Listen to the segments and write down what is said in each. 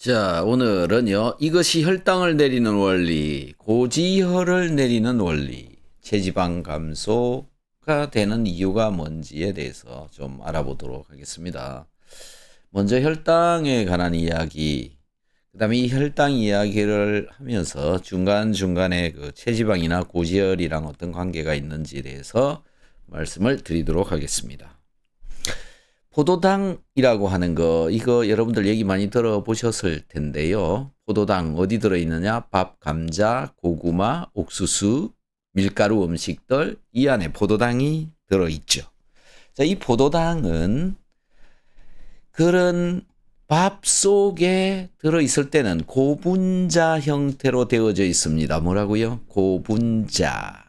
자, 오늘은요, 이것이 혈당을 내리는 원리, 고지혈을 내리는 원리, 체지방 감소가 되는 이유가 뭔지에 대해서 좀 알아보도록 하겠습니다. 먼저 혈당에 관한 이야기, 그 다음에 이 혈당 이야기를 하면서 중간중간에 그 체지방이나 고지혈이랑 어떤 관계가 있는지에 대해서 말씀을 드리도록 하겠습니다. 포도당이라고 하는 거, 이거 여러분들 얘기 많이 들어보셨을 텐데요. 포도당 어디 들어있느냐? 밥, 감자, 고구마, 옥수수, 밀가루 음식들, 이 안에 포도당이 들어있죠. 자, 이 포도당은 그런 밥 속에 들어있을 때는 고분자 형태로 되어져 있습니다. 뭐라고요? 고분자.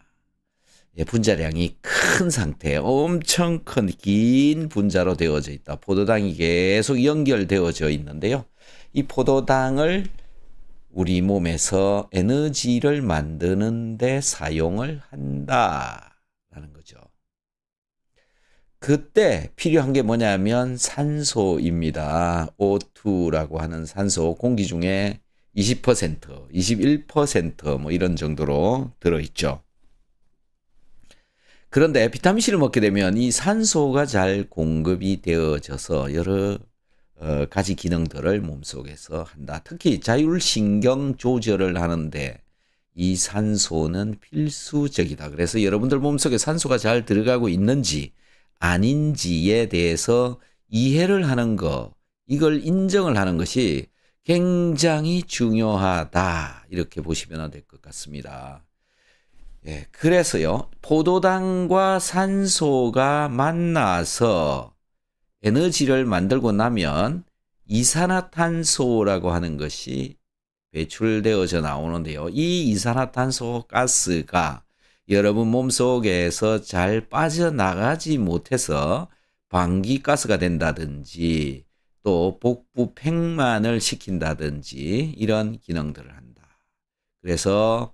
예, 분자량이 큰 상태, 엄청 큰 긴 분자로 되어져 있다. 포도당이 계속 연결되어져 있는데요. 이 포도당을 우리 몸에서 에너지를 만드는 데 사용을 한다라는 거죠. 그때 필요한 게 뭐냐면 산소입니다. O2라고 하는 산소, 공기 중에 20%, 21% 이런 정도로 들어있죠. 그런데 비타민C를 먹게 되면 이 산소가 잘 공급이 되어져서 여러 가지 기능들을 몸속에서 한다. 특히 자율신경 조절을 하는데 이 산소는 필수적이다. 그래서 여러분들 몸속에 산소가 잘 들어가고 있는지 아닌지에 대해서 이해를 하는 거, 이걸 인정을 하는 것이 굉장히 중요하다. 이렇게 보시면 될 것 같습니다. 예, 그래서요, 포도당과 산소가 만나서 에너지를 만들고 나면 이산화탄소라고 하는 것이 배출되어져 나오는데요. 이 이산화탄소 가스가 여러분 몸속에서 잘 빠져나가지 못해서 방기가스가 된다든지 또 복부 팽만을 시킨다든지 이런 기능들을 한다. 그래서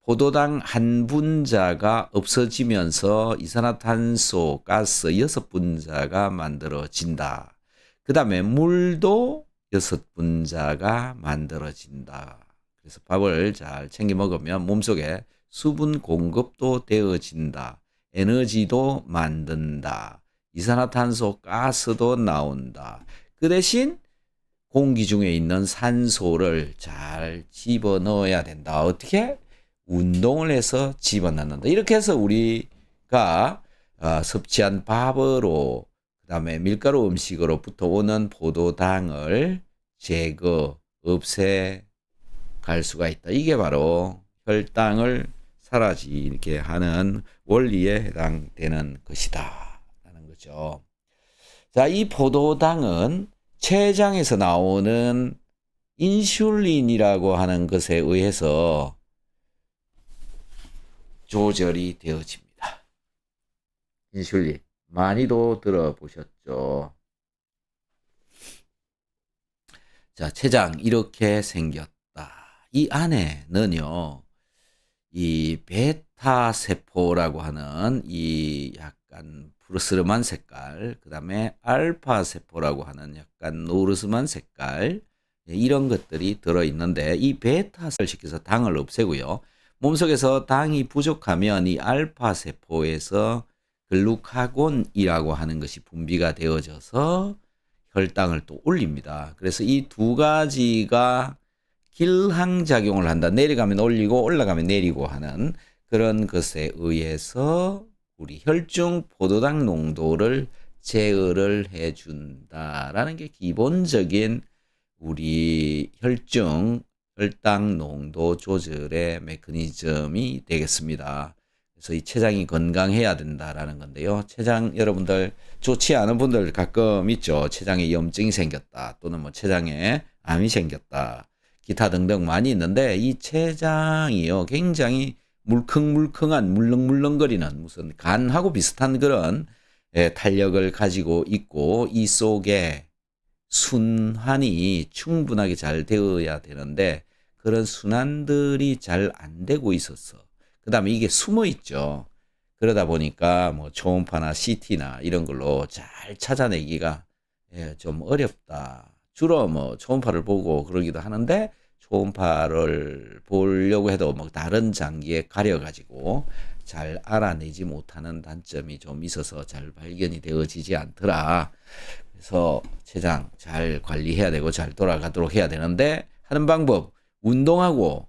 포도당 한 분자가 없어지면서 이산화탄소 가스 6분자가 만들어진다. 그 다음에 물도 6분자가 만들어진다. 그래서 밥을 잘 챙겨 먹으면 몸속에 수분 공급도 되어진다. 에너지도 만든다. 이산화탄소 가스도 나온다. 그 대신 공기 중에 있는 산소를 잘 집어넣어야 된다. 어떻게? 운동을 해서 집어넣는다. 이렇게 해서 우리가 섭취한 밥으로 그다음에 밀가루 음식으로부터 오는 포도당을 제거, 없애갈 수가 있다. 이게 바로 혈당을 사라지게 하는 원리에 해당되는 것이다. 라는 거죠. 자, 이 포도당은 췌장에서 나오는 인슐린이라고 하는 것에 의해서 조절이 되어집니다. 인슐린 많이도 들어보셨죠? 자, 췌장 이렇게 생겼다. 이 안에는요, 이 베타 세포라고 하는 이 약간 푸르스름한 색깔, 그 다음에 알파 세포라고 하는 약간 노르스만 색깔, 이런 것들이 들어있는데 이 베타를 시켜서 당을 없애고요. 몸속에서 당이 부족하면 이 알파 세포에서 글루카곤이라고 하는 것이 분비가 되어져서 혈당을 또 올립니다. 그래서 이 두 가지가 길항작용을 한다. 내려가면 올리고 올라가면 내리고 하는 그런 것에 의해서 우리 혈중 포도당 농도를 제어를 해준다라는 게 기본적인 우리 혈당 농도 조절의 메커니즘이 되겠습니다. 그래서 이 췌장이 건강해야 된다라는 건데요. 췌장 여러분들 좋지 않은 분들 가끔 있죠. 췌장에 염증이 생겼다. 또는 뭐 췌장에 암이 생겼다. 기타 등등 많이 있는데 이 췌장이요. 굉장히 물컹물컹한 물렁물렁거리는 무슨 간하고 비슷한 그런 탄력을 가지고 있고 이 속에 순환이 충분하게 잘 되어야 되는데 그런 순환들이 잘 안 되고 있었어. 그 다음에 이게 숨어 있죠. 그러다 보니까 뭐 초음파나 CT나 이런 걸로 잘 찾아내기가 좀 어렵다. 주로 뭐 초음파를 보고 그러기도 하는데 초음파를 보려고 해도 뭐 다른 장기에 가려가지고 잘 알아내지 못하는 단점이 좀 있어서 잘 발견이 되어지지 않더라. 그래서 췌장 잘 관리해야 되고 잘 돌아가도록 해야 되는데 하는 방법 운동하고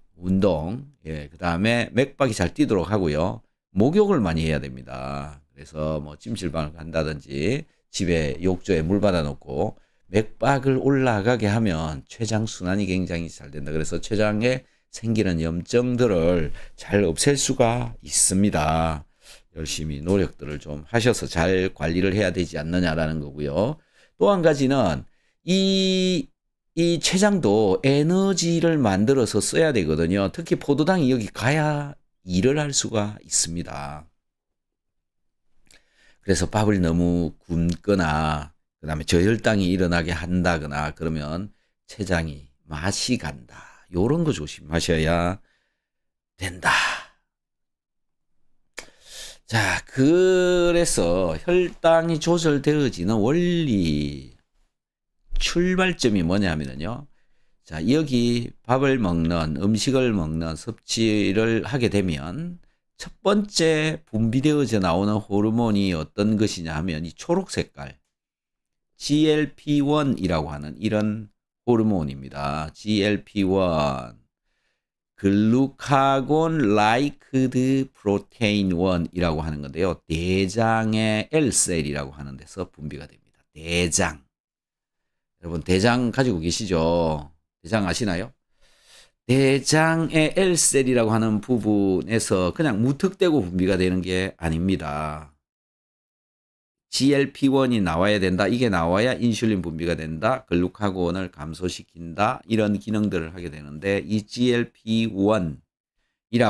예, 그다음에 맥박이 잘 뛰도록 하고요. 목욕을 많이 해야 됩니다. 그래서 뭐 찜질방을 간다든지 집에 욕조에 물 받아 놓고 맥박을 올라가게 하면 췌장 순환이 굉장히 잘 된다. 그래서 췌장에 생기는 염증들을 잘 없앨 수가 있습니다. 열심히 노력들을 좀 하셔서 잘 관리를 해야 되지 않느냐라는 거고요. 또 한 가지는 이 췌장도 에너지를 만들어서 써야 되거든요. 특히 포도당이 여기 가야 일을 할 수가 있습니다. 그래서 밥을 너무 굶거나 그다음에 저혈당이 일어나게 한다거나 그러면 췌장이 맛이 간다. 요런 거 조심하셔야 된다. 자, 그래서 혈당이 조절되어지는 원리 출발점이 뭐냐면요. 자, 여기 밥을 먹는 음식을 먹는 섭취를 하게 되면 첫 번째 분비되어져 나오는 호르몬이 어떤 것이냐 하면 이 초록 색깔 GLP-1이라고 하는 이런 호르몬입니다. GLP-1 글루카곤 라이크드 프로테인 1이라고 하는 건데요. 대장의 L셀이라고 하는 데서 분비가 됩니다. 대장. 여러분 대장 가지고 계시죠? 대장 아시나요? 대장의 L셀이라고 하는 부분에서 그냥 무턱대고 분비가 되는 게 아닙니다. GLP-1이 나와야 된다. 이게 나와야 인슐린 분비가 된다. 글루카곤을 감소시킨다. 이런 기능들을 하게 되는데 이 GLP-1이라고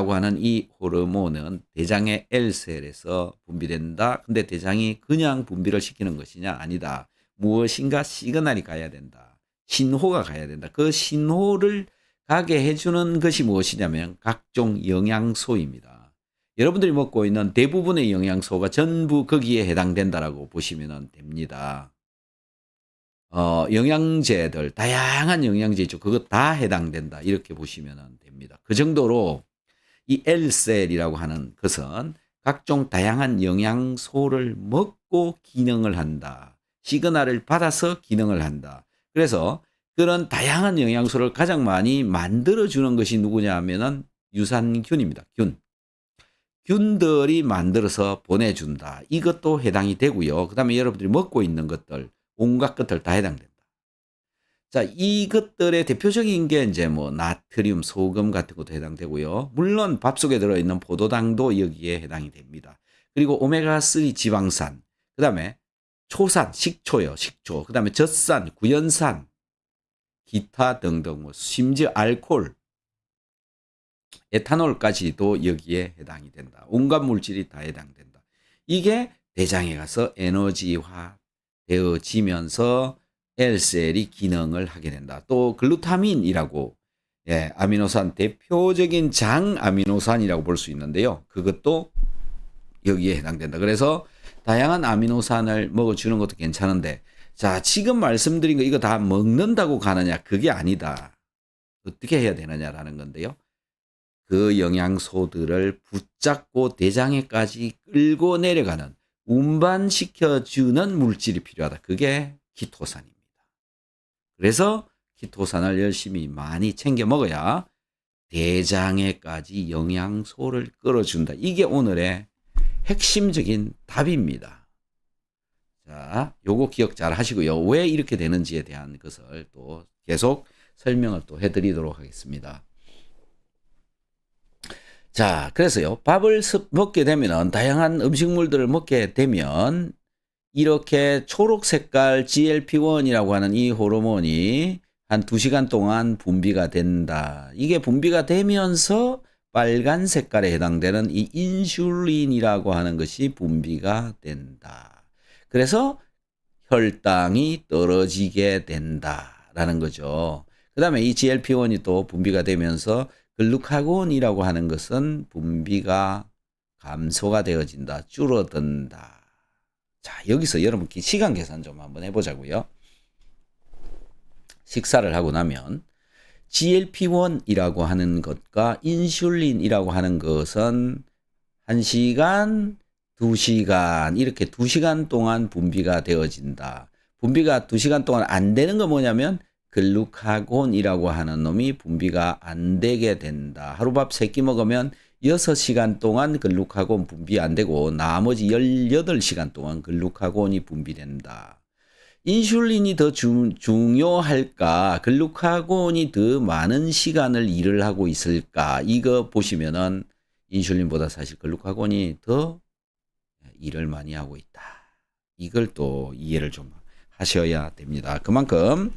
하는 이 호르몬은 대장의 L셀에서 분비된다. 근데 대장이 그냥 분비를 시키는 것이냐? 아니다. 무엇인가 시그널이 가야 된다. 신호가 가야 된다. 그 신호를 가게 해주는 것이 무엇이냐면 각종 영양소입니다. 여러분들이 먹고 있는 대부분의 영양소가 전부 거기에 해당된다라고 보시면 됩니다. 영양제들, 다양한 영양제 있죠. 그거 다 해당된다. 이렇게 보시면 됩니다. 그 정도로 이 L셀이라고 하는 것은 각종 다양한 영양소를 먹고 기능을 한다. 시그널을 받아서 기능을 한다. 그래서 그런 다양한 영양소를 가장 많이 만들어주는 것이 누구냐 하면은 유산균입니다. 균들이 만들어서 보내준다. 이것도 해당이 되고요. 그 다음에 여러분들이 먹고 있는 것들, 온갖 것들 다 해당된다. 자, 이것들의 대표적인 게 이제 뭐 나트륨, 소금 같은 것도 해당되고요. 물론 밥 속에 들어있는 포도당도 여기에 해당이 됩니다. 그리고 오메가3 지방산, 그 다음에 초산, 식초요, 식초. 그 다음에 젖산, 구연산, 기타 등등, 뭐 심지어 알코올, 에탄올까지도 여기에 해당이 된다. 온갖 물질이 다 해당된다. 이게 대장에 가서 에너지화 되어지면서 L셀이 기능을 하게 된다. 또 글루타민이라고 예, 아미노산 대표적인 장 아미노산이라고 볼 수 있는데요. 그것도 여기에 해당된다. 그래서 다양한 아미노산을 먹어주는 것도 괜찮은데 자, 지금 말씀드린 거 이거 다 먹는다고 가느냐? 그게 아니다. 어떻게 해야 되느냐라는 건데요. 그 영양소들을 붙잡고 대장에까지 끌고 내려가는 운반시켜주는 물질이 필요하다. 그게 키토산입니다. 그래서 키토산을 열심히 많이 챙겨 먹어야 대장에까지 영양소를 끌어준다. 이게 오늘의 핵심적인 답입니다. 자, 요거 기억 잘 하시고요. 왜 이렇게 되는지에 대한 것을 또 계속 설명을 또 해드리도록 하겠습니다. 자, 그래서요. 밥을 먹게 되면 다양한 음식물들을 먹게 되면 이렇게 초록 색깔 GLP-1이라고 하는 이 호르몬이 한 2시간 동안 분비가 된다. 이게 분비가 되면서 빨간 색깔에 해당되는 이 인슐린이라고 하는 것이 분비가 된다. 그래서 혈당이 떨어지게 된다라는 거죠. 그 다음에 이 GLP-1이 또 분비가 되면서 글루카곤이라고 하는 것은 분비가 감소가 되어진다. 줄어든다. 자, 여기서 여러분 시간 계산 좀 한번 해보자고요. 식사를 하고 나면 GLP-1이라고 하는 것과 인슐린이라고 하는 것은 1시간, 2시간 이렇게 2시간 동안 분비가 되어진다. 분비가 2시간 동안 안 되는 건 뭐냐면 글루카곤이라고 하는 놈이 분비가 안 되게 된다. 하루밥 3끼 먹으면 6시간 동안 글루카곤 분비 안 되고 나머지 18시간 동안 글루카곤이 분비된다. 인슐린이 더 중요할까? 글루카곤이 더 많은 시간을 일을 하고 있을까? 이거 보시면은 인슐린보다 사실 글루카곤이 더 일을 많이 하고 있다. 이걸 또 이해를 좀 하셔야 됩니다. 그만큼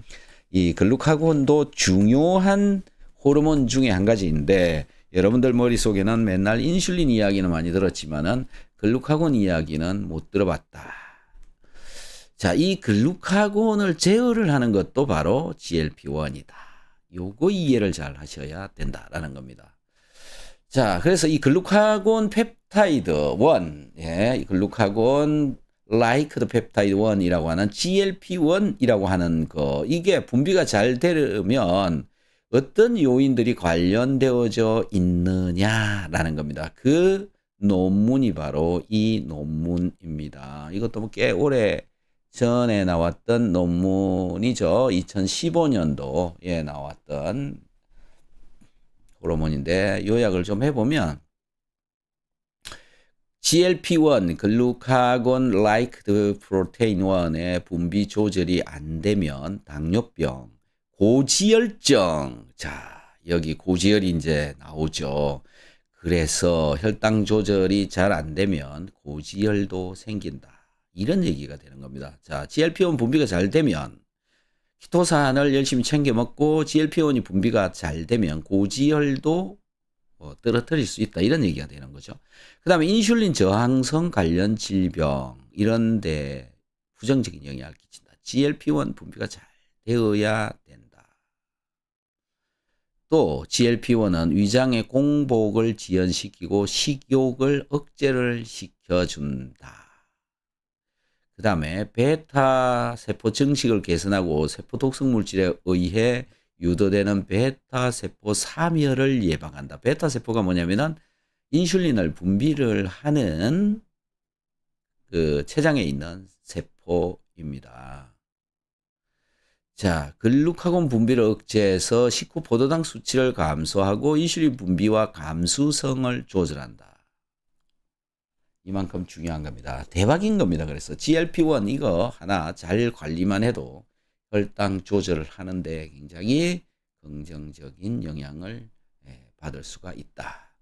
이 글루카곤도 중요한 호르몬 중에 한 가지인데 여러분들 머릿속에는 맨날 인슐린 이야기는 많이 들었지만은 글루카곤 이야기는 못 들어봤다. 자, 이 글루카곤을 제어를 하는 것도 바로 GLP-1이다. 요거 이해를 잘 하셔야 된다라는 겁니다. 자, 그래서 이 글루카곤 펩타이드 1, 이 글루카곤 라이크드 펩타이드 1이라고 하는 GLP-1이라고 하는 거, 이게 분비가 잘 되려면 어떤 요인들이 관련되어져 있느냐라는 겁니다. 그 논문이 바로 이 논문입니다. 이것도 뭐 꽤 오래 전에 나왔던 논문이죠. 2015년도에 나왔던 호르몬인데 요약을 좀 해보면 GLP-1, 글루카곤 라이크드 프로테인 1의 분비 조절이 안 되면 당뇨병, 고지혈증, 자 여기 고지혈이 이제 나오죠. 그래서 혈당 조절이 잘 안 되면 고지혈도 생긴다. 이런 얘기가 되는 겁니다. 자, GLP-1 분비가 잘 되면 키토산을 열심히 챙겨 먹고 GLP-1이 분비가 잘 되면 고지혈도 떨어뜨릴 수 있다. 이런 얘기가 되는 거죠. 그 다음에 인슐린 저항성 관련 질병 이런 데 부정적인 영향을 끼친다. GLP-1 분비가 잘 되어야 된다. 또 GLP-1은 위장의 공복을 지연시키고 식욕을 억제를 시켜준다. 그 다음에 베타 세포 증식을 개선하고 세포 독성 물질에 의해 유도되는 베타 세포 사멸을 예방한다. 베타 세포가 뭐냐면은 인슐린을 분비를 하는 그 췌장에 있는 세포입니다. 자, 글루카곤 분비를 억제해서 식후 포도당 수치를 감소하고 인슐린 분비와 감수성을 조절한다. 이만큼 중요한 겁니다. 대박인 겁니다. 그래서 GLP-1 이거 하나 잘 관리만 해도 혈당 조절을 하는데 굉장히 긍정적인 영향을 받을 수가 있다.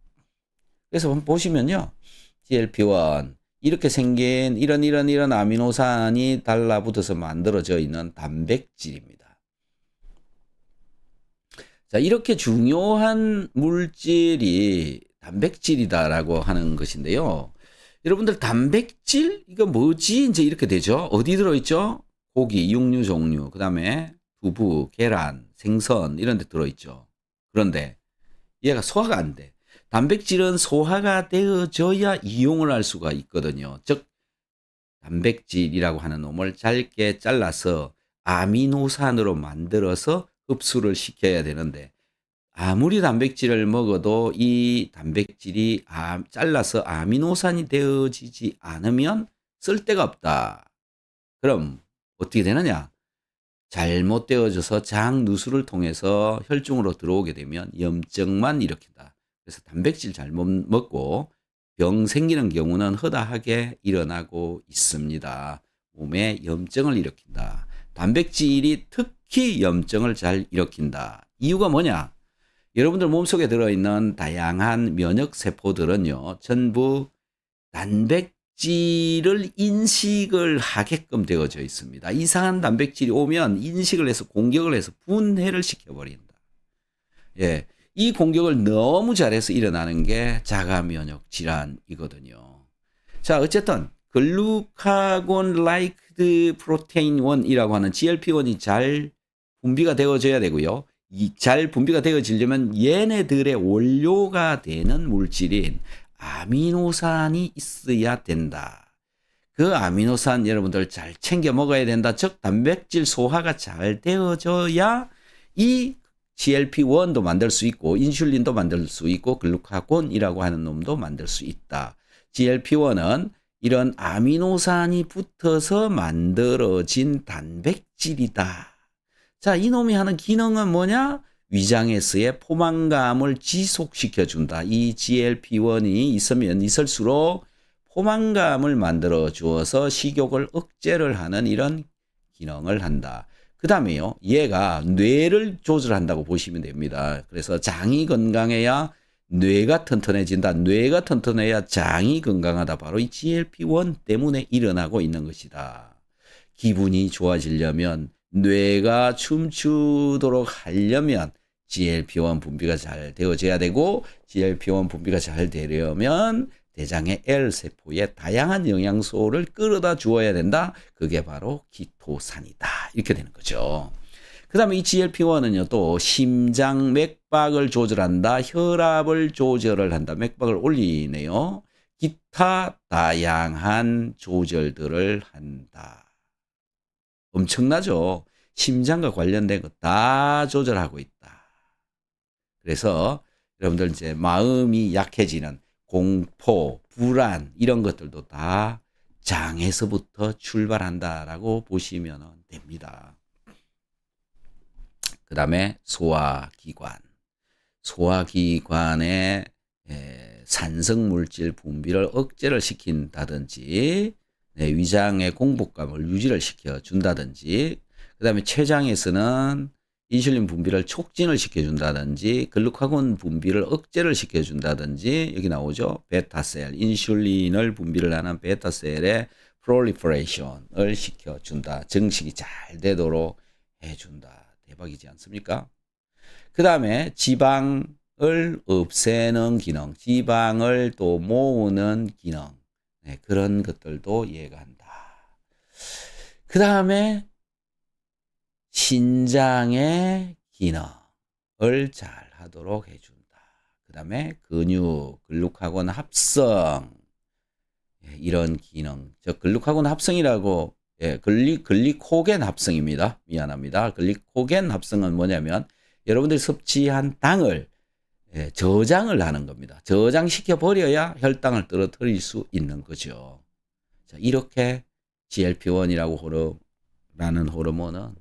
그래서 보시면요. GLP-1 이렇게 생긴 이런 아미노산이 달라붙어서 만들어져 있는 단백질입니다. 자, 이렇게 중요한 물질이 단백질이다라고 하는 것인데요. 여러분들 단백질 이거 뭐지? 이제 이렇게 되죠. 어디 들어있죠? 고기, 육류 종류, 그 다음에 두부, 계란, 생선 이런 데 들어있죠. 그런데 얘가 소화가 안 돼. 단백질은 소화가 되어져야 이용을 할 수가 있거든요. 즉 단백질이라고 하는 놈을 짧게 잘라서 아미노산으로 만들어서 흡수를 시켜야 되는데 아무리 단백질을 먹어도 이 단백질이 잘라서 아미노산이 되어지지 않으면 쓸데가 없다. 그럼 어떻게 되느냐? 잘못 되어져서 장 누수를 통해서 혈중으로 들어오게 되면 염증만 일으킨다. 그래서 단백질 잘못 먹고 병 생기는 경우는 허다하게 일어나고 있습니다. 몸에 염증을 일으킨다. 단백질이 특히 염증을 잘 일으킨다. 이유가 뭐냐? 여러분들 몸속에 들어있는 다양한 면역세포들은요, 전부 단백질을 인식을 하게끔 되어져 있습니다. 이상한 단백질이 오면 인식을 해서 공격을 해서 분해를 시켜버린다. 예, 이 공격을 너무 잘해서 일어나는 게 자가면역 질환이거든요. 자, 어쨌든 글루카곤 라이크드 프로테인 1이라고 하는 GLP-1이 잘 분비가 되어져야 되고요. 잘 분비가 되어지려면 얘네들의 원료가 되는 물질인 아미노산이 있어야 된다. 그 아미노산 여러분들 잘 챙겨 먹어야 된다. 즉 단백질 소화가 잘 되어져야 이 GLP-1도 만들 수 있고 인슐린도 만들 수 있고 글루카곤이라고 하는 놈도 만들 수 있다. GLP-1은 이런 아미노산이 붙어서 만들어진 단백질이다. 자, 이놈이 하는 기능은 뭐냐? 위장에서의 포만감을 지속시켜준다. 이 GLP-1이 있으면 있을수록 포만감을 만들어 주어서 식욕을 억제를 하는 이런 기능을 한다. 그 다음에요, 얘가 뇌를 조절한다고 보시면 됩니다. 그래서 장이 건강해야 뇌가 튼튼해진다. 뇌가 튼튼해야 장이 건강하다. 바로 이 GLP-1 때문에 일어나고 있는 것이다. 기분이 좋아지려면, 뇌가 춤추도록 하려면 GLP-1 분비가 잘 되어져야 되고, GLP-1 분비가 잘 되려면 대장의 L세포에 다양한 영양소를 끌어다 주어야 된다. 그게 바로 키토산이다. 이렇게 되는 거죠. 그 다음에 이 GLP-1은요, 또 심장 맥박을 조절한다. 혈압을 조절을 한다. 맥박을 올리네요. 기타 다양한 조절들을 한다. 엄청나죠? 심장과 관련된 거 다 조절하고 있다. 그래서 여러분들 이제 마음이 약해지는 공포, 불안 이런 것들도 다 장에서부터 출발한다라고 보시면 됩니다. 그 다음에 소화기관. 소화기관의 산성물질 분비를 억제를 시킨다든지, 위장의 공복감을 유지를 시켜준다든지, 그 다음에 췌장에서는 인슐린 분비를 촉진을 시켜준다든지, 글루카곤 분비를 억제를 시켜준다든지, 여기 나오죠. 베타셀, 인슐린을 분비를 하는 베타셀의 프롤리퍼레이션을 시켜준다. 증식이 잘 되도록 해준다. 대박이지 않습니까? 그 다음에 지방을 없애는 기능, 지방을 또 모으는 기능, 그런 것들도 이해가 한다. 그 다음에 신장의 기능을 잘 하도록 해준다. 그 다음에 근육, 글루카곤 합성, 이런 기능. 글루카곤 합성이라고, 글리코겐 합성입니다. 미안합니다. 글리코겐 합성은 뭐냐면 여러분들이 섭취한 당을 저장을 하는 겁니다. 저장시켜 버려야 혈당을 떨어뜨릴 수 있는 거죠. 자, 이렇게 GLP-1이라고 라는 호르몬은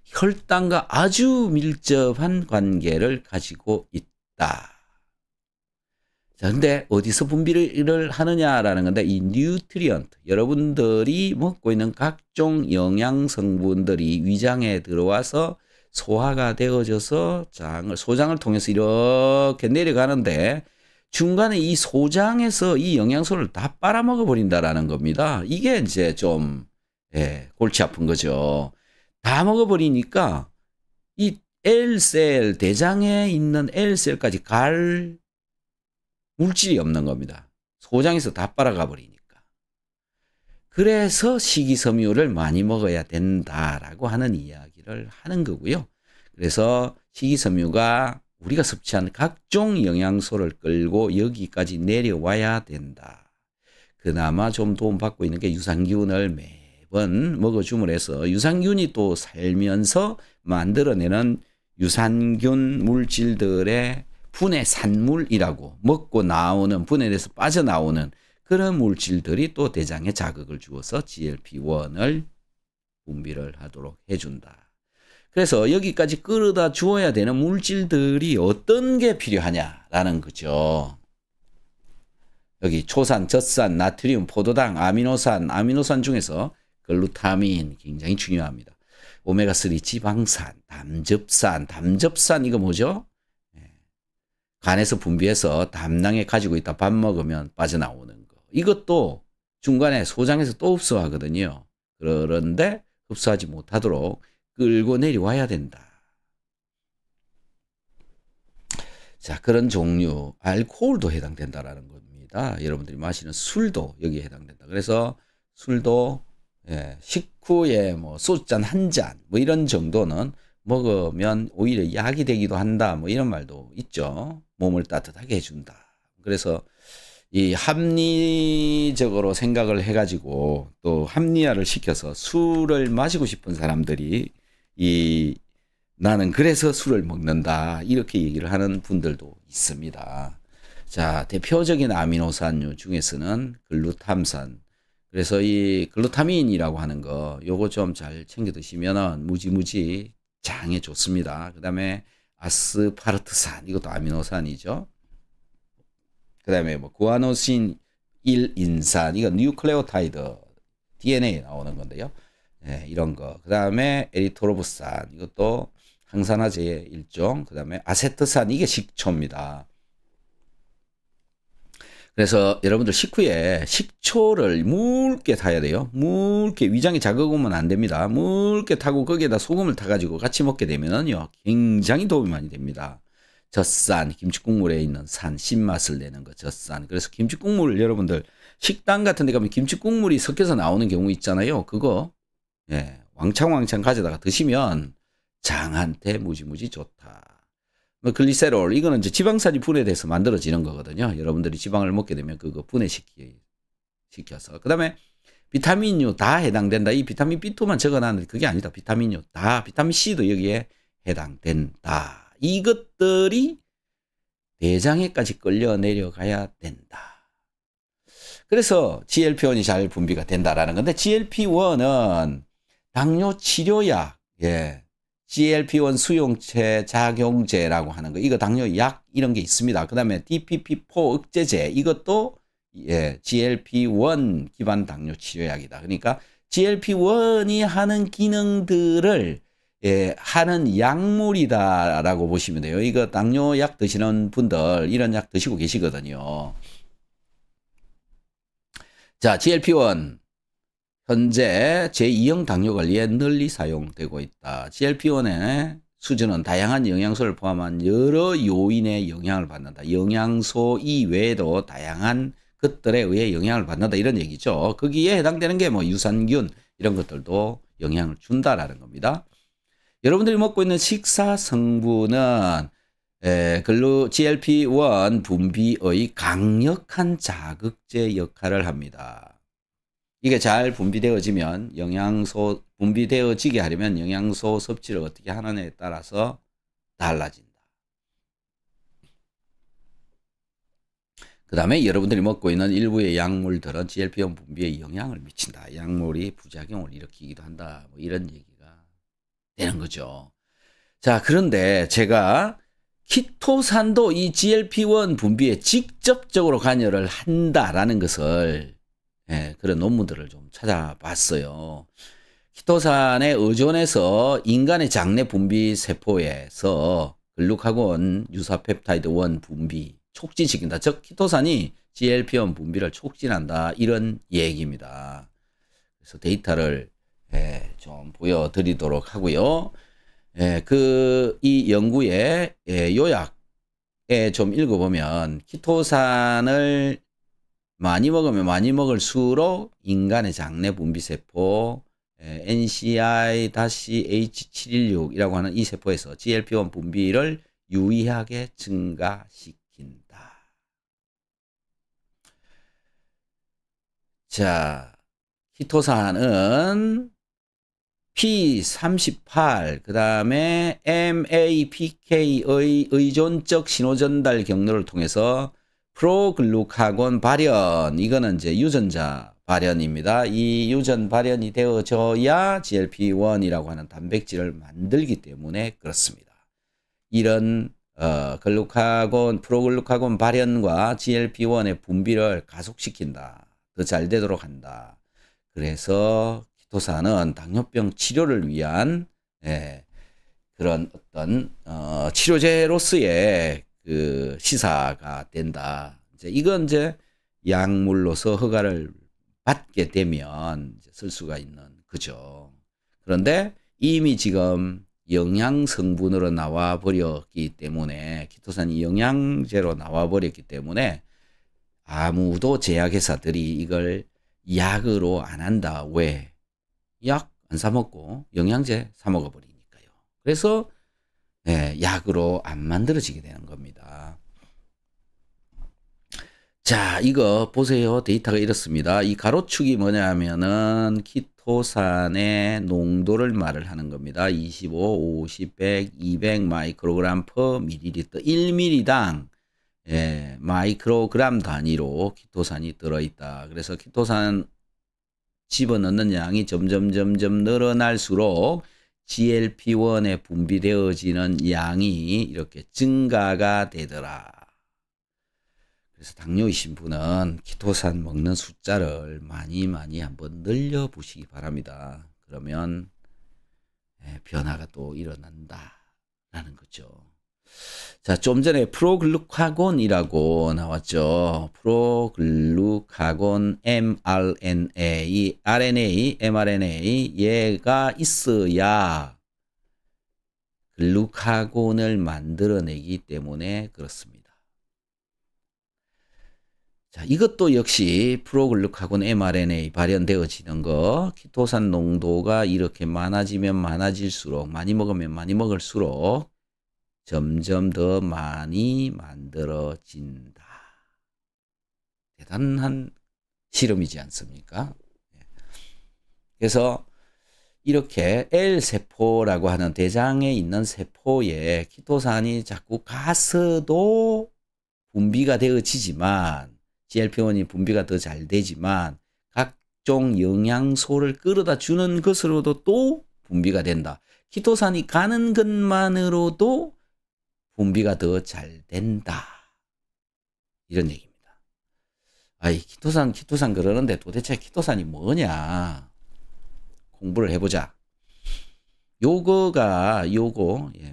혈당과 아주 밀접한 관계를 가지고 있다. 자, 근데 어디서 분비를 하느냐라는 건데, 이 뉴트리언트, 여러분들이 먹고 있는 각종 영양 성분들이 위장에 들어와서 소화가 되어져서 소장을 통해서 이렇게 내려가는데, 중간에 이 소장에서 이 영양소를 다 빨아먹어 버린다라는 겁니다. 이게 이제 좀 골치 아픈 거죠. 다 먹어버리니까 이 L셀, 대장에 있는 L셀까지 갈 물질이 없는 겁니다. 소장에서 다 빨아가 버리니까. 그래서 식이섬유를 많이 먹어야 된다라고 하는 이야기를 하는 거고요. 그래서 식이섬유가 우리가 섭취한 각종 영양소를 끌고 여기까지 내려와야 된다. 그나마 좀 도움받고 있는 게 유산균을 매번 먹어줌으로 해서 유산균이 또 살면서 만들어내는 유산균 물질들의 분해 산물이라고, 먹고 나오는, 분해돼서 빠져나오는 그런 물질들이 또 대장에 자극을 주어서 GLP-1을 분비를 하도록 해준다. 그래서 여기까지 끌어다 주어야 되는 물질들이 어떤 게 필요하냐라는 거죠. 여기 초산, 젖산, 나트륨, 포도당, 아미노산 중에서 글루타민 굉장히 중요합니다. 오메가3 지방산, 담즙산 이거 뭐죠? 간에서 분비해서 담낭에 가지고 있다 밥 먹으면 빠져나오는 거. 이것도 중간에 소장에서 또 흡수하거든요. 그런데 흡수하지 못하도록 끌고 내려와야 된다. 자, 그런 종류, 알코올도 해당된다라는 겁니다. 여러분들이 마시는 술도 여기에 해당된다. 그래서 술도 식후에 뭐 소주잔 한 잔 뭐 이런 정도는 먹으면 오히려 약이 되기도 한다. 뭐 이런 말도 있죠. 몸을 따뜻하게 해준다. 그래서 이 합리적으로 생각을 해가지고 또 합리화를 시켜서 술을 마시고 싶은 사람들이 이 나는 그래서 술을 먹는다 이렇게 얘기를 하는 분들도 있습니다. 자, 대표적인 아미노산류 중에서는 글루탐산. 그래서 이 글루타민이라고 하는 거 요거 좀 잘 챙겨 드시면은 무지무지 장에 좋습니다. 그다음에 아스파르트산 이것도 아미노산이죠. 그다음에 뭐 구아노신 1인산 이거 뉴클레오타이드 DNA에 나오는 건데요. 네, 이런 거. 그다음에 에리토로브산 이것도 항산화제의 일종. 그다음에 아세트산 이게 식초입니다. 그래서 여러분들 식후에 식초를 묽게 타야 돼요. 묽게 위장에 자극 오면 안 됩니다. 묽게 타고 거기에다 소금을 타가지고 같이 먹게 되면은요 굉장히 도움이 많이 됩니다. 젖산 김치국물에 있는 산 신맛을 내는 거 젖산. 그래서 김치국물 여러분들 식당 같은 데 가면 김치국물이 섞여서 나오는 경우 있잖아요. 그거 예, 왕창왕창 가져다가 드시면 장한테 무지무지 좋다. 뭐 글리세롤 이거는 이제 지방산이 분해돼서 만들어지는 거거든요. 여러분들이 지방을 먹게 되면 그거 분해시켜서. 그다음에 비타민류 다 해당된다. 이 비타민 B2만 적어놨는데 그게 아니다. 비타민류 다 비타민 C도 여기에 해당된다. 이것들이 대장에까지 끌려 내려가야 된다. 그래서 GLP-1이 잘 분비가 된다라는 건데 GLP-1은 당뇨 치료약, 예. GLP-1 수용체 작용제라고 하는 거. 이거 당뇨 약 이런 게 있습니다. 그다음에 DPP-4 억제제 이것도 예, GLP-1 기반 당뇨 치료약이다. 그러니까 GLP-1이 하는 기능들을 예, 하는 약물이다라고 보시면 돼요. 이거 당뇨 약 드시는 분들 이런 약 드시고 계시거든요. 자, GLP-1 현재 제2형 당뇨 관리에 널리 사용되고 있다. GLP-1의 수준은 다양한 영양소를 포함한 여러 요인의 영향을 받는다. 영양소 이외에도 다양한 것들에 의해 영향을 받는다. 이런 얘기죠. 거기에 해당되는 게 뭐 유산균 이런 것들도 영향을 준다라는 겁니다. 여러분들이 먹고 있는 식사 성분은 GLP-1 분비의 강력한 자극제 역할을 합니다. 이게 잘 분비되어지면 영양소 분비되어지게 하려면 영양소 섭취를 어떻게 하느냐에 따라서 달라진다. 그 다음에 여러분들이 먹고 있는 일부의 약물들은 GLP-1 분비에 영향을 미친다. 약물이 부작용을 일으키기도 한다. 뭐 이런 얘기가 되는 거죠. 자, 그런데 제가 키토산도 이 GLP-1 분비에 직접적으로 관여를 한다라는 것을 예, 그런 논문들을 좀 찾아봤어요. 키토산에 의존해서 인간의 장내 분비 세포에서 글루카곤 유사 펩타이드 1 분비 촉진시킨다. 즉 키토산이 GLP-1 분비를 촉진한다. 이런 얘기입니다. 그래서 데이터를 예, 좀 보여드리도록 하고요. 예, 이 연구의 요약에 좀 읽어보면 키토산을 많이 먹으면 많이 먹을수록 인간의 장내 분비세포 NCI-H716이라고 하는 이 세포에서 GLP-1 분비를 유의하게 증가시킨다. 자, 키토산은 P38, 그 다음에 MAPK의 의존적 신호전달 경로를 통해서 프로글루카곤 발현, 이거는 이제 유전자 발현입니다. 이 유전 발현이 되어져야 GLP-1이라고 하는 단백질을 만들기 때문에 그렇습니다. 이런 프로글루카곤 발현과 GLP-1의 분비를 가속시킨다. 더 잘 되도록 한다. 그래서 키토산은 당뇨병 치료를 위한 그런 어떤 치료제로서의 그 시사가 된다. 이건 이제 약물로서 허가를 받게 되면 이제 쓸 수가 있는 거죠. 그런데 이미 지금 영양 성분으로 나와 버렸기 때문에 키토산이 영양제로 나와 버렸기 때문에 아무도 제약회사들이 이걸 약으로 안 한다. 왜? 약 안 사 먹고 영양제 사 먹어 버리니까요. 그래서 약으로 안 만들어지게 되는 겁니다. 자, 이거 보세요. 데이터가 이렇습니다. 이 가로축이 뭐냐 하면은 키토산의 농도를 말을 하는 겁니다. 25, 50, 100, 200 마이크로그램 퍼 밀리리터 1ml당 마이크로그램 단위로 키토산이 들어있다. 그래서 키토산 집어넣는 양이 점점 늘어날수록 GLP-1에 분비되어지는 양이 이렇게 증가가 되더라. 그래서 당뇨이신 분은 키토산 먹는 숫자를 많이 한번 늘려보시기 바랍니다. 그러면 변화가 또 일어난다라는 거죠. 자, 좀 전에 프로글루카곤이라고 나왔죠. 프로글루카곤 mRNA, 이 RNA, mRNA 얘가 있어야 글루카곤을 만들어내기 때문에 그렇습니다. 자, 이것도 역시 프로글루카곤 mRNA 발현되어지는 거, 키토산 농도가 이렇게 많아지면 많아질수록, 많이 먹으면 많이 먹을수록 점점 더 많이 만들어진다. 대단한 실험이지 않습니까? 그래서 이렇게 L세포라고 하는 대장에 있는 세포에 키토산이 자꾸 가서도 분비가 되어지지만 GLP-1이 분비가 더 잘 되지만 각종 영양소를 끌어다 주는 것으로도 또 분비가 된다. 키토산이 가는 것만으로도 분비가 더 잘 된다. 이런 얘기입니다. 아이, 키토산 그러는데 도대체 키토산이 뭐냐? 공부를 해보자. 요거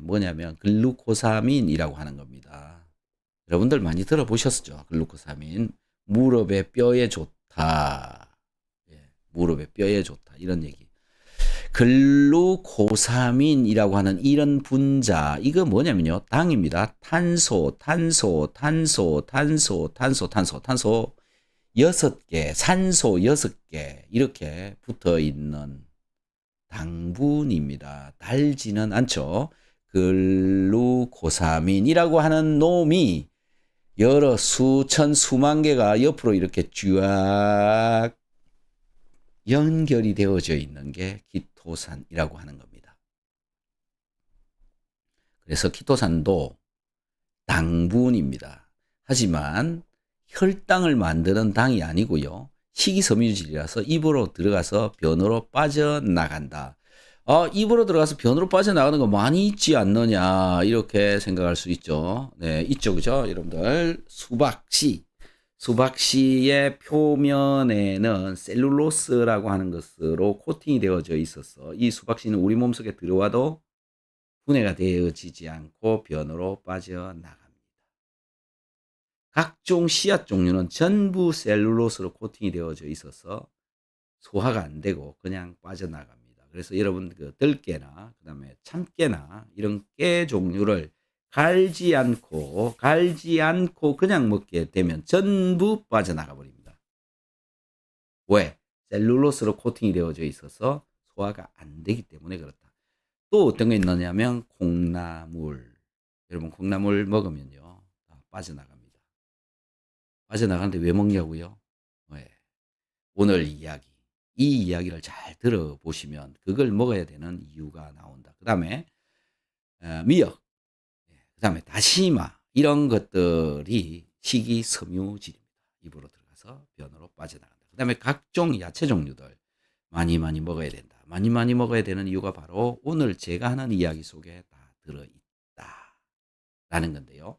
뭐냐면 글루코사민이라고 하는 겁니다. 여러분들 많이 들어보셨죠? 글루코사민. 무릎의 뼈에 좋다. 무릎의 뼈에 좋다. 이런 얘기. 글루코사민이라고 하는 이런 분자, 이거 뭐냐면요, 당입니다. 탄소 6개, 산소 6개 이렇게 붙어 있는 당분입니다. 달지는 않죠. 글루코사민이라고 하는 놈이 여러 수천 수만 개가 옆으로 이렇게 쫙 연결이 되어져 있는 게 키토산이라고 하는 겁니다. 그래서 키토산도 당분입니다. 하지만 혈당을 만드는 당이 아니고요. 식이섬유질이라서 입으로 들어가서 변으로 빠져나간다. 입으로 들어가서 변으로 빠져나가는 거 많이 있지 않느냐, 이렇게 생각할 수 있죠. 네, 있죠, 그죠? 여러분들, 수박씨의 표면에는 셀룰로스라고 하는 것으로 코팅이 되어져 있어서 이 수박씨는 우리 몸속에 들어와도 분해가 되어지지 않고 변으로 빠져나갑니다. 각종 씨앗 종류는 전부 셀룰로스로 코팅이 되어져 있어서 소화가 안 되고 그냥 빠져나갑니다. 그래서 여러분 그 들깨나 그다음에 참깨나 이런 깨 종류를 갈지 않고 그냥 먹게 되면 전부 빠져나가 버립니다. 왜? 셀룰로스로 코팅이 되어져 있어서 소화가 안 되기 때문에 그렇다. 또 어떤 게 있느냐면 콩나물. 여러분 콩나물 먹으면요 빠져나갑니다. 빠져나가는데 왜 먹냐고요? 왜? 오늘 이 이야기를 잘 들어보시면 그걸 먹어야 되는 이유가 나온다. 그 다음에 미역, 그 다음에 다시마, 이런 것들이 식이섬유질입니다. 입으로 들어가서 변으로 빠져나간다. 그 다음에 각종 야채 종류들 많이 먹어야 된다. 많이 먹어야 되는 이유가 바로 오늘 제가 하는 이야기 속에 다 들어있다 라는 건데요.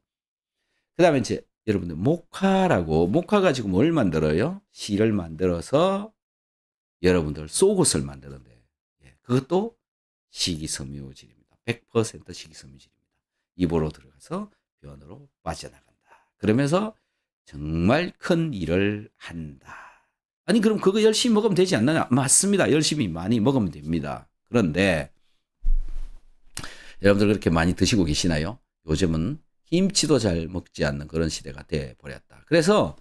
그 다음에 이제 여러분들 모카가 지금 뭘 만들어요? 씨를 만들어서 여러분들 속옷을 만드는데 그것도 식이섬유질입니다. 100% 식이섬유질입니다. 입으로 들어가서 변으로 빠져나간다. 그러면서 정말 큰 일을 한다. 아니 그럼 그거 열심히 먹으면 되지 않느냐? 맞습니다. 열심히 많이 먹으면 됩니다. 그런데 여러분들 그렇게 많이 드시고 계시나요? 요즘은 김치도 잘 먹지 않는 그런 시대가 돼 버렸다. 그래서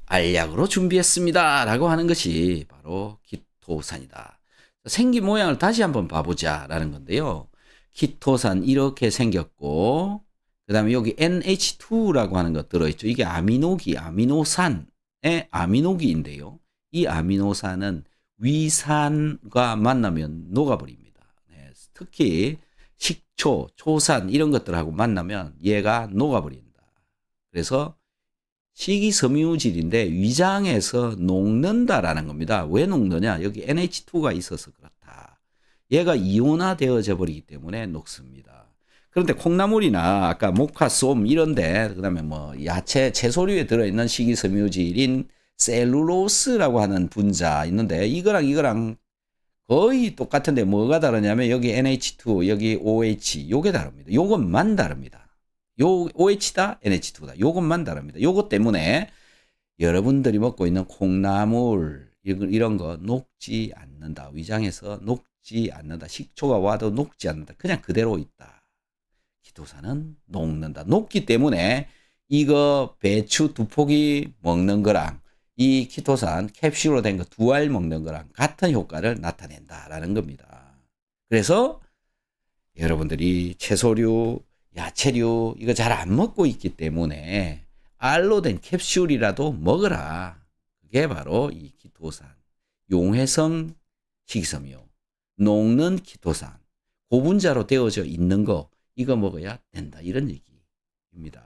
알약으로 준비했습니다 라고 하는 것이 바로 키토산이다. 생긴 모양을 다시 한번 봐보자 라는 건데요. 키토산 이렇게 생겼고 그다음에 여기 NH2라고 하는 거 들어있죠. 이게 아미노기, 아미노산의 아미노기인데요. 이 아미노산은 위산과 만나면 녹아버립니다. 네, 특히 식초, 초산 이런 것들하고 만나면 얘가 녹아버린다. 그래서 식이섬유질인데 위장에서 녹는다라는 겁니다. 왜 녹느냐? 여기 NH2가 있어서 그렇다. 얘가 이온화 되어져 버리기 때문에 녹습니다. 그런데 콩나물이나 아까 모카, 쏨 이런데 그다음에 뭐 야채, 채소류에 들어있는 식이섬유질인 셀룰로스라고 하는 분자 있는데 이거랑 거의 똑같은데 뭐가 다르냐면 여기 NH2, 여기 OH 요게 다릅니다. 요것만 다릅니다. 요 OH다, NH2다. 요것만 다릅니다. 요것 때문에 여러분들이 먹고 있는 콩나물 이런 거 녹지 않는다. 위장에서 녹지 않는다. 식초가 와도 녹지 않는다. 그냥 그대로 있다. 키토산은 녹는다. 녹기 때문에 이거 배추 2포기 먹는 거랑 이 키토산 캡슐로 된 거 2알 먹는 거랑 같은 효과를 나타낸다라는 겁니다. 그래서 여러분들이 채소류, 야채류 이거 잘 안 먹고 있기 때문에 알로 된 캡슐이라도 먹어라. 그게 바로 이 키토산, 용해성 식이섬유, 녹는 키토산, 고분자로 되어져 있는 거 이거 먹어야 된다. 이런 얘기입니다.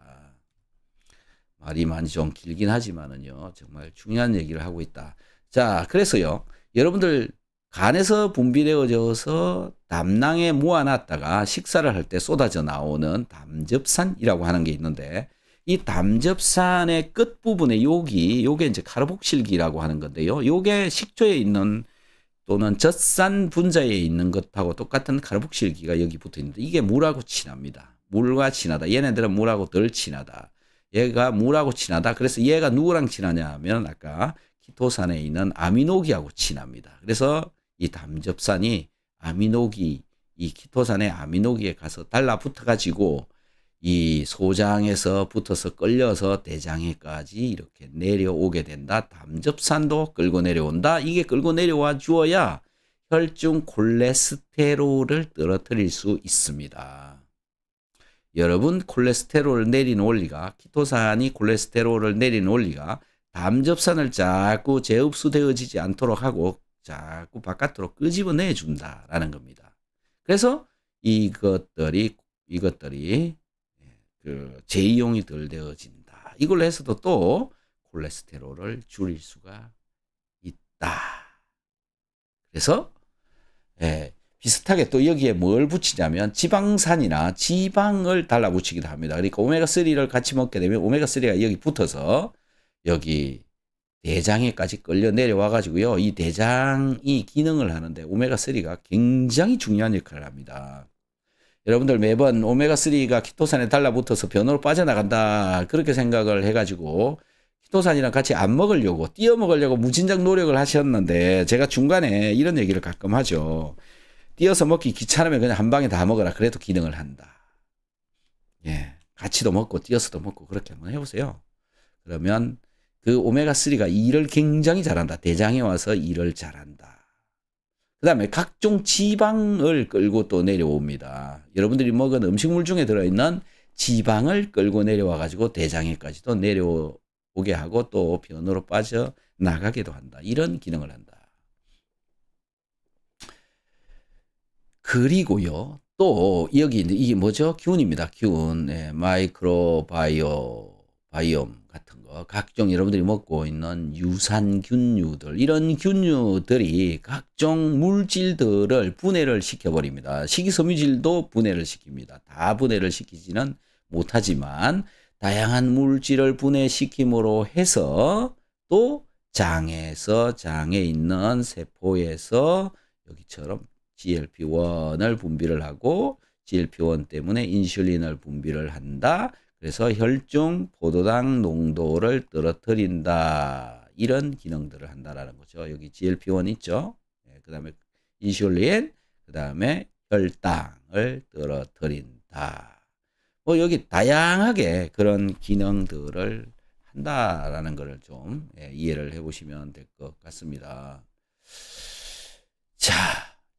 말이 많이 좀 길긴 하지만은요. 정말 중요한 얘기를 하고 있다. 자, 그래서요. 여러분들 간에서 분비되어져서 담낭에 모아놨다가 식사를 할 때 쏟아져 나오는 담즙산이라고 하는 게 있는데 이 담즙산의 끝부분에 요게 이제 카르복실기라고 하는 건데요. 요게 식초에 있는 또는 젖산 분자에 있는 것하고 똑같은 카르복실기가 여기 붙어 있는데 이게 물하고 친합니다. 물과 친하다. 얘네들은 물하고 덜 친하다. 얘가 물하고 친하다. 그래서 얘가 누구랑 친하냐 하면 아까 키토산에 있는 아미노기하고 친합니다. 그래서 이 담즙산이 아미노기, 이 키토산의 아미노기에 가서 달라붙어 가지고 이 소장에서 붙어서 끌려서 대장에까지 이렇게 내려오게 된다. 담즙산도 끌고 내려온다. 이게 끌고 내려와 주어야 혈중 콜레스테롤을 떨어뜨릴 수 있습니다. 여러분 콜레스테롤을 내리는 원리가 키토산이 콜레스테롤을 내리는 원리가 담즙산을 자꾸 재흡수되어지지 않도록 하고 자꾸 바깥으로 끄집어내 준다라는 겁니다. 그래서 이것들이 그 재이용이 덜 되어진다. 이걸로 해서도 또 콜레스테롤을 줄일 수가 있다. 그래서 비슷하게 또 여기에 뭘 붙이냐면 지방산이나 지방을 달라붙이기도 합니다. 그러니까 오메가3를 같이 먹게 되면 오메가3가 여기 붙어서 여기 대장에까지 끌려 내려와 가지고요. 이 대장이 기능을 하는데 오메가3가 굉장히 중요한 역할을 합니다. 여러분들 매번 오메가3가 키토산에 달라붙어서 변으로 빠져나간다. 그렇게 생각을 해가지고 키토산이랑 같이 안 먹으려고 띄어 먹으려고 무진장 노력을 하셨는데 제가 중간에 이런 얘기를 가끔 하죠. 띄어서 먹기 귀찮으면 그냥 한 방에 다 먹어라. 그래도 기능을 한다. 예, 같이도 먹고 띄어서도 먹고 그렇게 한번 해보세요. 그러면 그 오메가3가 일을 굉장히 잘한다. 대장에 와서 일을 잘한다. 그 다음에 각종 지방을 끌고 또 내려옵니다. 여러분들이 먹은 음식물 중에 들어있는 지방을 끌고 내려와 가지고 대장에까지도 내려오게 하고 또 변으로 빠져나가기도 한다. 이런 기능을 한다. 그리고요. 또 여기 이게 뭐죠? 균입니다. 균. 마이크로바이옴 같은 거. 각종 여러분들이 먹고 있는 유산균류들. 이런 균류들이 각종 물질들을 분해를 시켜버립니다. 식이섬유질도 분해를 시킵니다. 다 분해를 시키지는 못하지만 다양한 물질을 분해시킴으로 해서 또 장에서 장에 있는 세포에서 여기처럼 GLP-1을 분비를 하고 GLP-1 때문에 인슐린을 분비를 한다. 그래서 혈중 포도당 농도를 떨어뜨린다. 이런 기능들을 한다라는 거죠. 여기 GLP-1 있죠. 그 다음에 인슐린, 그 다음에 혈당을 떨어뜨린다. 뭐 여기 다양하게 그런 기능들을 한다라는 것을 좀 이해를 해보시면 될 것 같습니다. 자,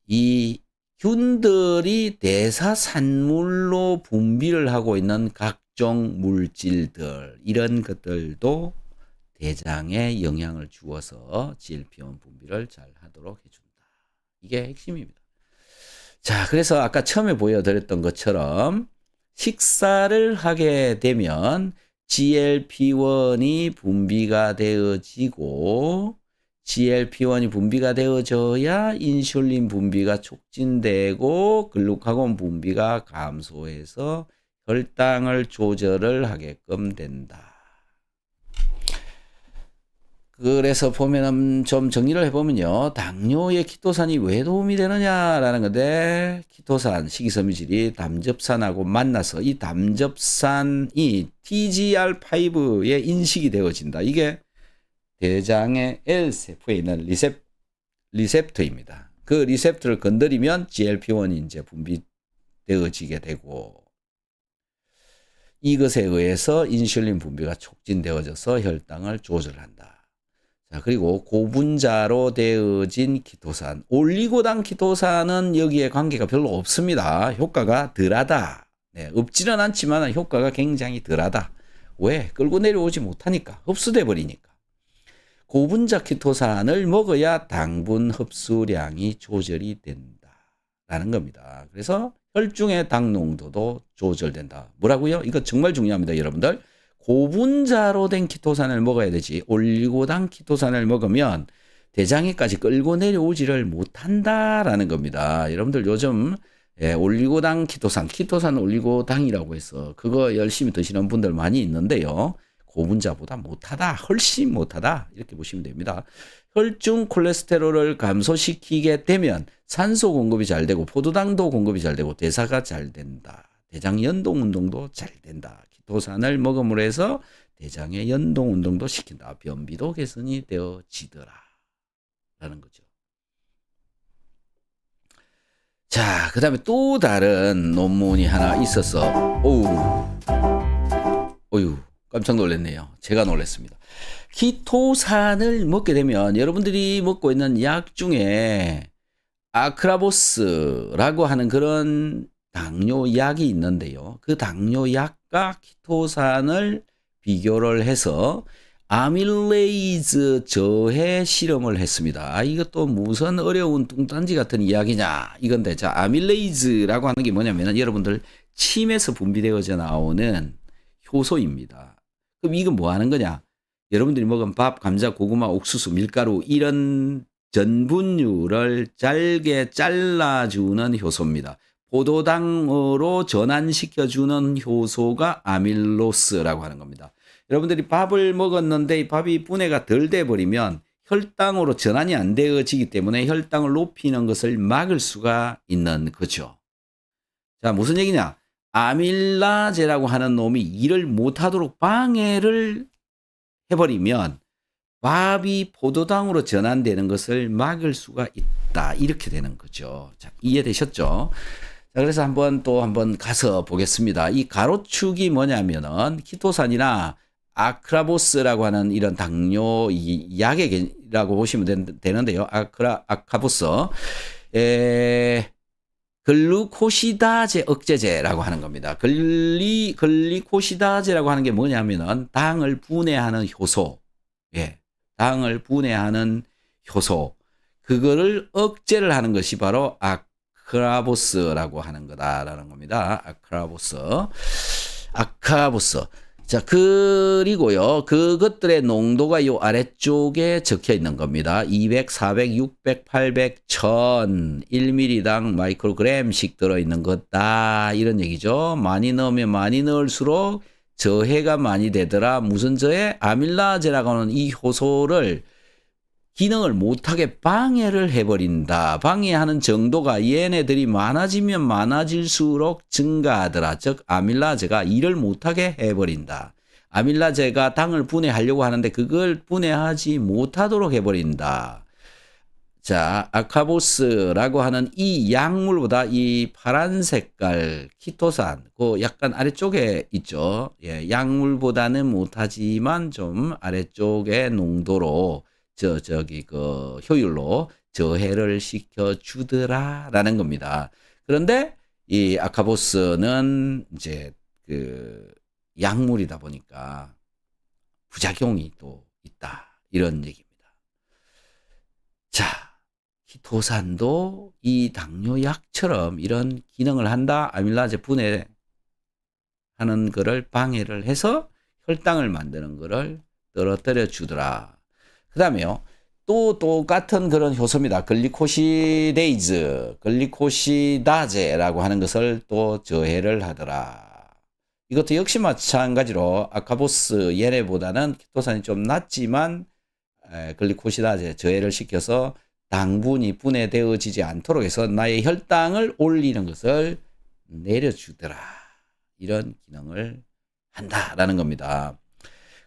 이 균들이 대사산물로 분비를 하고 있는 각종 물질들, 이런 것들도 대장에 영향을 주어서 GLP-1 분비를 잘 하도록 해준다. 이게 핵심입니다. 자, 그래서 아까 처음에 보여드렸던 것처럼 식사를 하게 되면 GLP-1이 분비가 되어지고, GLP-1이 분비가 되어져야 인슐린 분비가 촉진되고 글루카곤 분비가 감소해서 혈당을 조절을 하게끔 된다. 그래서 보면은 좀 정리를 해보면요, 당뇨에 키토산이 왜 도움이 되느냐라는 건데, 키토산 식이섬유질이 담즙산하고 만나서 이 담즙산이 TGR5에 인식이 되어진다. 이게 대장의 L세포에 있는 리셉터입니다. 그 리셉터를 건드리면 GLP-1이 이제 분비되어지게 되고, 이것에 의해서 인슐린 분비가 촉진되어져서 혈당을 조절한다. 자, 그리고 고분자로 되어진 키토산, 올리고당 키토산은 여기에 관계가 별로 없습니다. 효과가 덜하다. 네, 없지는 않지만 효과가 굉장히 덜하다. 왜? 끌고 내려오지 못하니까, 흡수돼 버리니까. 고분자 키토산을 먹어야 당분 흡수량이 조절이 된다라는 겁니다. 그래서 혈중의 당 농도도 조절된다. 뭐라고요? 이거 정말 중요합니다, 여러분들. 고분자로 된 키토산을 먹어야 되지, 올리고당 키토산을 먹으면 대장에까지 끌고 내려오지를 못한다라는 겁니다. 여러분들 요즘 올리고당 키토산 올리고당이라고 해서 그거 열심히 드시는 분들 많이 있는데요. 고분자보다 못하다, 훨씬 못하다, 이렇게 보시면 됩니다. 혈중 콜레스테롤을 감소시키게 되면 산소 공급이 잘 되고 포도당도 공급이 잘 되고 대사가 잘 된다. 대장 연동 운동도 잘 된다. 키토산을 먹음으로 해서 대장의 연동 운동도 시킨다. 변비도 개선이 되어지더라 라는 거죠. 자, 그 다음에 또 다른 논문이 하나 있어서, 어휴, 깜짝 놀랐네요. 제가 놀랐습니다. 키토산을 먹게 되면 여러분들이 먹고 있는 약 중에 아크라보스라고 하는 그런 당뇨약이 있는데요. 그 당뇨약과 키토산을 비교를 해서 아밀레이즈 저해 실험을 했습니다. 이것도 무슨 어려운 뚱딴지 같은 이야기냐 이건데, 자, 아밀레이즈라고 하는 게 뭐냐면 여러분들 침에서 분비되어져 나오는 효소입니다. 그럼 이건 뭐 하는 거냐? 여러분들이 먹은 밥, 감자, 고구마, 옥수수, 밀가루 이런 전분류를 잘게 잘라주는 효소입니다. 포도당으로 전환시켜주는 효소가 아밀로스라고 하는 겁니다. 여러분들이 밥을 먹었는데 이 밥이 분해가 덜 돼버리면 혈당으로 전환이 안 되어지기 때문에 혈당을 높이는 것을 막을 수가 있는 거죠. 자, 무슨 얘기냐? 아밀라제라고 하는 놈이 일을 못하도록 방해를 해버리면 밥이 포도당으로 전환되는 것을 막을 수가 있다. 이렇게 되는 거죠. 자, 이해되셨죠? 자, 그래서 한번 가서 보겠습니다. 이 가로축이 뭐냐면은 키토산이나 아크라보스라고 하는 이런 당뇨 약이라고 보시면 되는데요. 아크라보스. 글루코시다제 억제제라고 하는 겁니다. 글리코시다제라고 하는 게 뭐냐면은 당을 분해하는 효소. 예. 당을 분해하는 효소. 그거를 억제를 하는 것이 바로 아크라보스라고 하는 거다라는 겁니다. 아크라보스. 자, 그리고요, 그것들의 농도가 요 아래쪽에 적혀 있는 겁니다. 200, 400, 600, 800, 1000, 1mg당 마이크로그램씩 들어있는 것다. 이런 얘기죠. 많이 넣으면 많이 넣을수록 저해가 많이 되더라. 무슨 저해? 아밀라제라고 하는 이 효소를 기능을 못하게 방해를 해버린다. 방해하는 정도가 얘네들이 많아지면 많아질수록 증가하더라. 즉 아밀라제가 일을 못하게 해버린다. 아밀라제가 당을 분해하려고 하는데 그걸 분해하지 못하도록 해버린다. 자, 아카보스라고 하는 이 약물보다 이 파란 색깔 키토산, 그 약간 아래쪽에 있죠. 예, 약물보다는 못하지만 좀 아래쪽의 농도로 그 효율로 저해를 시켜주더라라는 겁니다. 그런데 이 아카보스는 이제 그 약물이다 보니까 부작용이 또 있다. 이런 얘기입니다. 자, 키토산도 이 당뇨약처럼 이런 기능을 한다. 아밀라제 분해하는 거를 방해를 해서 혈당을 만드는 거를 떨어뜨려 주더라. 그 다음에요. 또 똑같은 그런 효소입니다. 글리코시다제라고 하는 것을 또 저해를 하더라. 이것도 역시 마찬가지로 아카보스 얘네보다는 키토산이 좀 낮지만 글리코시다제 저해를 시켜서 당분이 분해되어지지 않도록 해서 나의 혈당을 올리는 것을 내려주더라. 이런 기능을 한다라는 겁니다.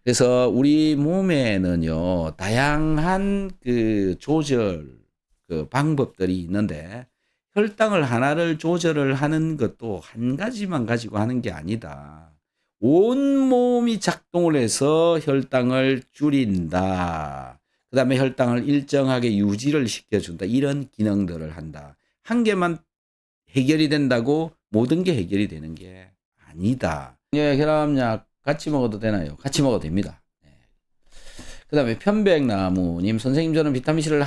그래서 우리 몸에는요, 다양한 그 조절 그 방법들이 있는데 혈당을 하나를 조절을 하는 것도 한 가지만 가지고 하는 게 아니다. 온몸이 작동을 해서 혈당을 줄인다. 그 다음에 혈당을 일정하게 유지를 시켜준다. 이런 기능들을 한다. 한 개만 해결이 된다고 모든 게 해결이 되는 게 아니다. 혈압약 같이 먹어도 되나요? 같이 먹어도 됩니다. 그 다음에 편백나무님, 선생님 저는 비타민C를